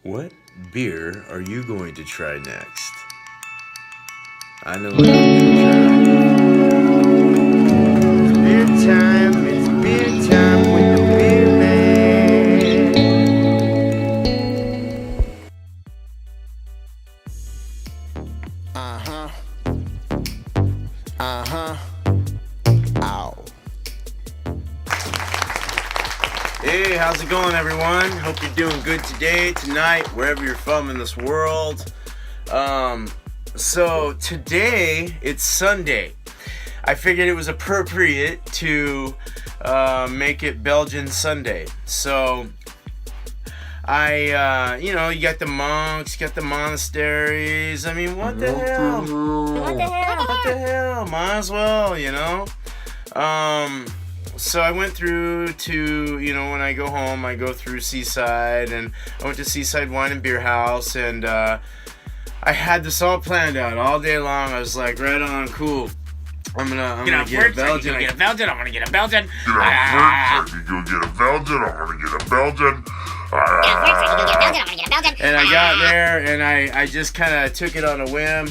What beer are you going to try next? I know what I'm going to try. It's beer time with the beer man. Ow. Hey, how's it going, everyone? Hope you're doing good today, tonight, wherever you're from in this world. So today, it's Sunday. I figured it was appropriate to make it Belgian Sunday. So you got the monks, you got the monasteries. I mean, what the hell? What the hell? Might as well, So I went through to, when I go home, I go through Seaside, and I went to Seaside Wine and Beer House, and I had this all planned out all day long. I was like, right on, cool. I'm gonna get a Belgian. I'm gonna get a Belgian. I'm gonna get a Belgian. And I got there, and I just kind of took it on a whim,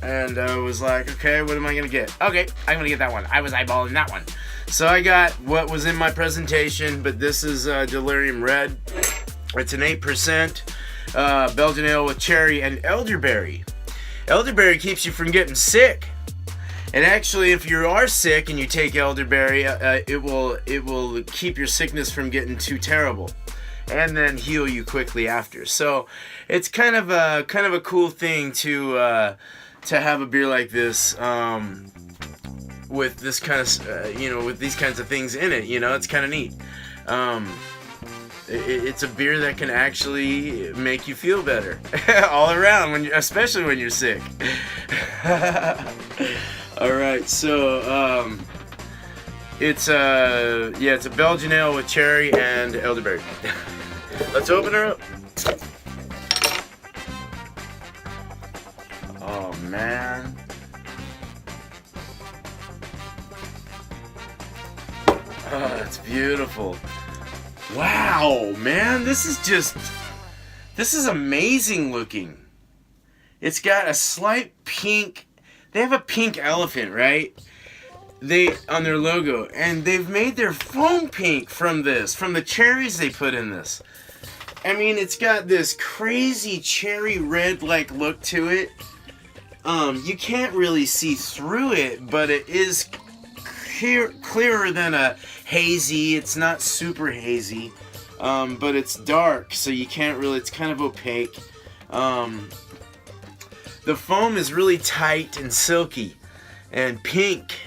and I was like, okay, what am I gonna get? Okay, I'm gonna get that one. I was eyeballing that one. So I got what was in my presentation, but this is Delirium Red. It's an 8% Belgian ale with cherry and elderberry. Elderberry keeps you from getting sick. And actually, if you are sick and you take elderberry, it will keep your sickness from getting too terrible, and then heal you quickly after. So it's kind of a cool thing to have a beer like this. With this kind of, with these kinds of things in it, it's kind of neat. It's a beer that can actually make you feel better all around, especially when you're sick. All right, so it's a Belgian ale with cherry and elderberry. Let's open her up. Oh man. Oh, it's beautiful. Wow, man, this is amazing looking. It's got a slight pink, they have a pink elephant, right? On their logo, and they've made their foam pink from the cherries they put in this. I mean, it's got this crazy cherry red-like look to it. You can't really see through it, but it is clearer than a hazy. It's not super hazy, but it's dark, so you can't really, it's kind of opaque. The foam is really tight and silky and pink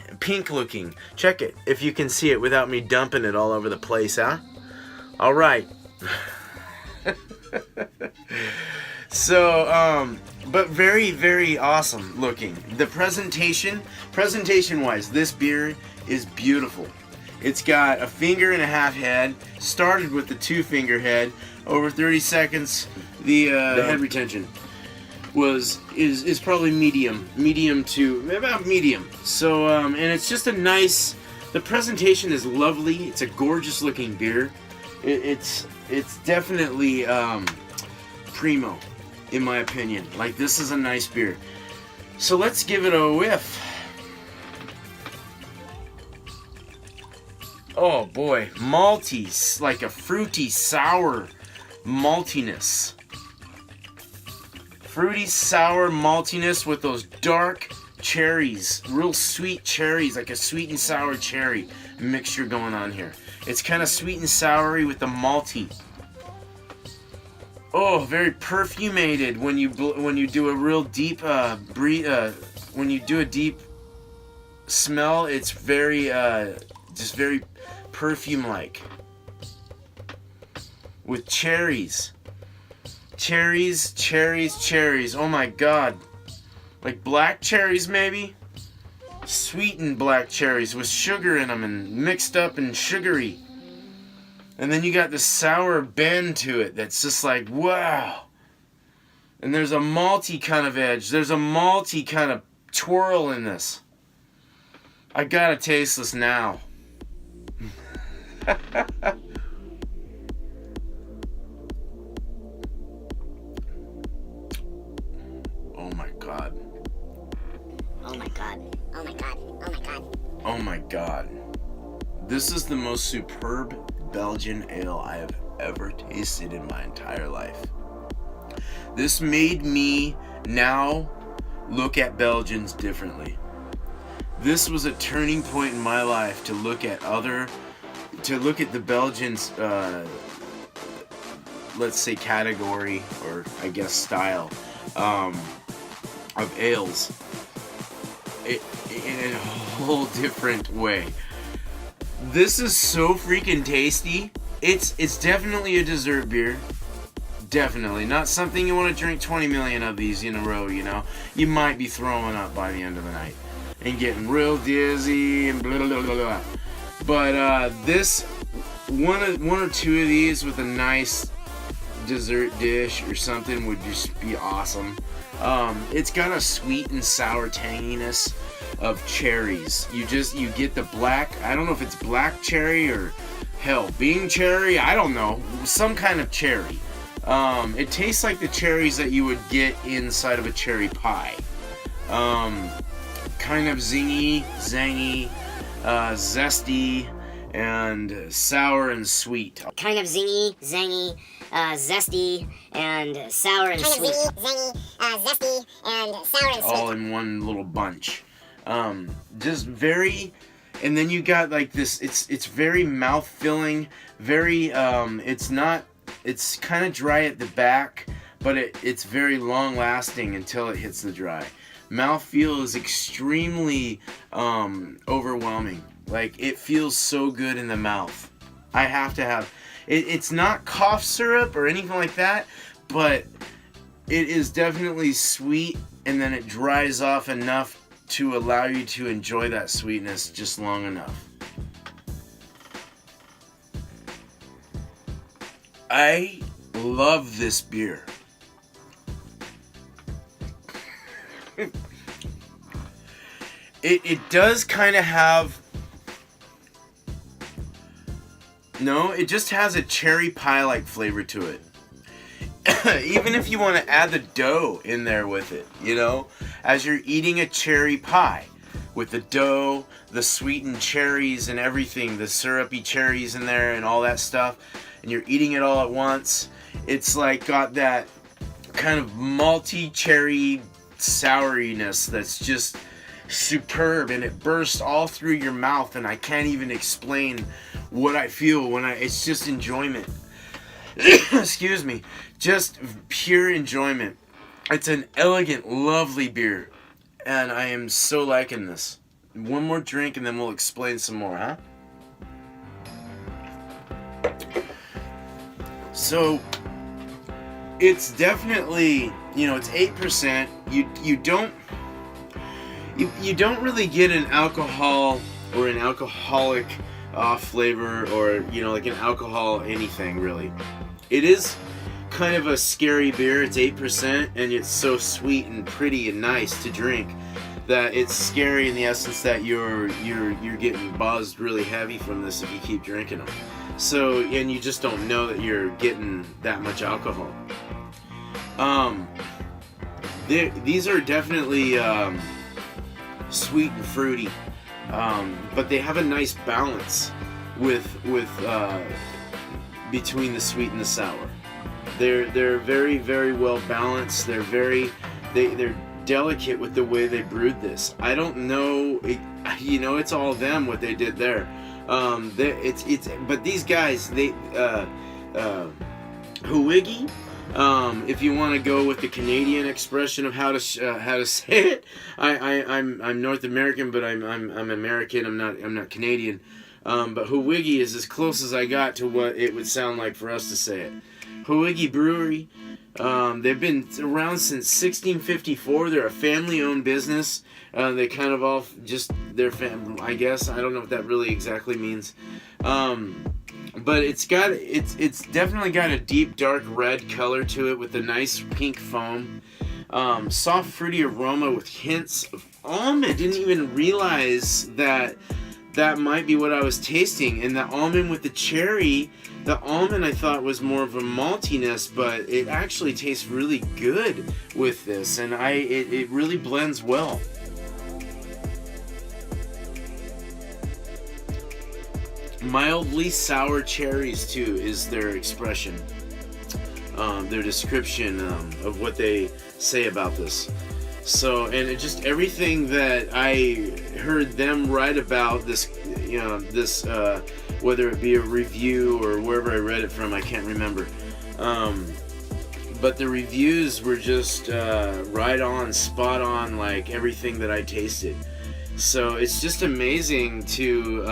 looking. Check it if you can see it without me dumping it all over the place, huh? All right. So, but very, very awesome looking. The presentation wise, this beer is beautiful. It's got a 1.5-finger head, started with the 2-finger head. Over 30 seconds, the head retention is probably medium to about medium. So, and it's just a nice, the presentation is lovely. It's a gorgeous looking beer. It's definitely primo, in my opinion. Like, this is a nice beer. So let's give it a whiff. Oh boy, malty, like a fruity, sour maltiness. Fruity, sour maltiness with those dark cherries, real sweet cherries, like a sweet and sour cherry mixture going on here. It's kind of sweet and soury with the malty. Oh, very perfumated when you do a real deep when you do a deep smell. It's very just very perfume-like with cherries. Oh my god, like black cherries maybe, sweetened black cherries with sugar in them and mixed up and sugary. And then you got this sour bend to it that's just like, wow. And there's a malty kind of edge. There's a malty kind of twirl in this. I gotta taste this now. Oh my god. This is the most superb Belgian ale I have ever tasted in my entire life. This made me now look at Belgians differently. This was a turning point in my life to look at the Belgians, let's say category, or I guess style, of ales in a whole different way. This is so freaking tasty. It's definitely a dessert beer. Definitely. Not something you want to drink 20 million of these in a row, you know. You might be throwing up by the end of the night and getting real dizzy and blah, blah, blah, blah. But this, one or two of these with a nice dessert dish or something would just be awesome. It's got a sweet and sour tanginess of cherries. You get the black, I don't know if it's black cherry or hell, bean cherry, I don't know, some kind of cherry. It tastes like the cherries that you would get inside of a cherry pie. Kind of zingy, zangy, zesty, and sour and sweet. Kind of zingy, zangy, zesty, and sour and sweet. Zesty, and sour and sweet. All in one little bunch. Just very, and then you got like this, it's very mouth-filling, very, it's kind of dry at the back, but it's very long-lasting until it hits the dry. Mouthfeel is extremely overwhelming. Like, it feels so good in the mouth. I have to have... It's not cough syrup or anything like that, but it is definitely sweet, and then it dries off enough to allow you to enjoy that sweetness just long enough. I love this beer. It does kind of have... No, it just has a cherry pie-like flavor to it. Even if you want to add the dough in there with it, you know? As you're eating a cherry pie with the dough, the sweetened cherries and everything, the syrupy cherries in there and all that stuff, and you're eating it all at once, it's like got that kind of malty cherry souriness that's just superb, and it bursts all through your mouth, and I can't even explain what I feel when it's just enjoyment. Excuse me. Just pure enjoyment. It's an elegant, lovely beer, and I am so liking this. One more drink and then we'll explain some more, huh? So, it's definitely, it's 8%. You don't really get an alcohol or an alcoholic flavor, or like an alcohol anything really. It is kind of a scary beer. It's 8%, and it's so sweet and pretty and nice to drink that it's scary in the essence that you're getting buzzed really heavy from this if you keep drinking them. So, and you just don't know that you're getting that much alcohol. These are definitely sweet and fruity, but they have a nice balance with between the sweet and the sour. They're very, very well balanced. They're delicate with the way they brewed this. I don't know, it's all them what they did there. But these guys, Huyghe, if you want to go with the Canadian expression of how to say it, I'm North American, but I'm American. I'm not Canadian. But Huyghe is as close as I got to what it would sound like for us to say it. Huyghe Brewery. They've been around since 1654. They're a family-owned business. They kind of all just their family, I guess. I don't know what that really exactly means. But it's definitely got a deep dark red color to it with a nice pink foam. Soft fruity aroma with hints of almond. Didn't even realize that might be what I was tasting. And the almond with the cherry, the almond I thought was more of a maltiness, but it actually tastes really good with this, and it really blends well. mildly sour cherries too is their expression, their description of what they say about this. So, and it just everything that I heard them write about this, this, whether it be a review or wherever I read it from, I can't remember. But the reviews were just right on, spot on, like everything that I tasted. So it's just amazing to,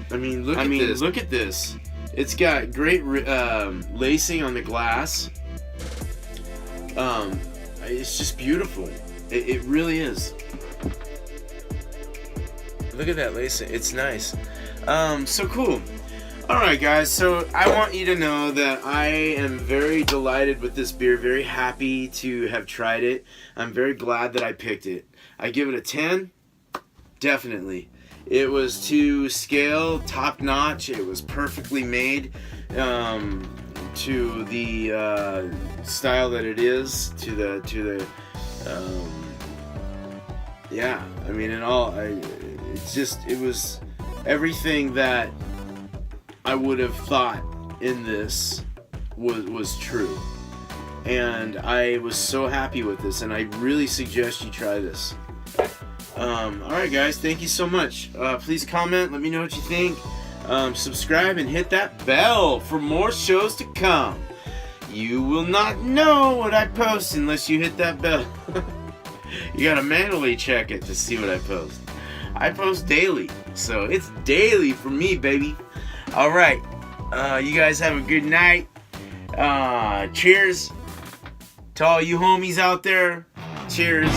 look at this. It's got great lacing on the glass. It's just beautiful. It really is. Look at that lacing. It's nice. So cool. Alright guys, so I want you to know that I am very delighted with this beer, very happy to have tried it. I'm very glad that I picked it. I give it a 10, definitely. It was to scale, top notch, it was perfectly made to the style that it is, yeah, I mean in all, it was everything that I would have thought in this was true, and I was so happy with this, and I really suggest you try this. Alright guys, thank you so much. Please comment, let me know what you think. Subscribe and hit that bell for more shows to come. You will not know what I post unless you hit that bell. You gotta manually check it to see what I post. I post daily, so it's daily for me, baby. Alright, you guys have a good night. Cheers to all you homies out there. Cheers.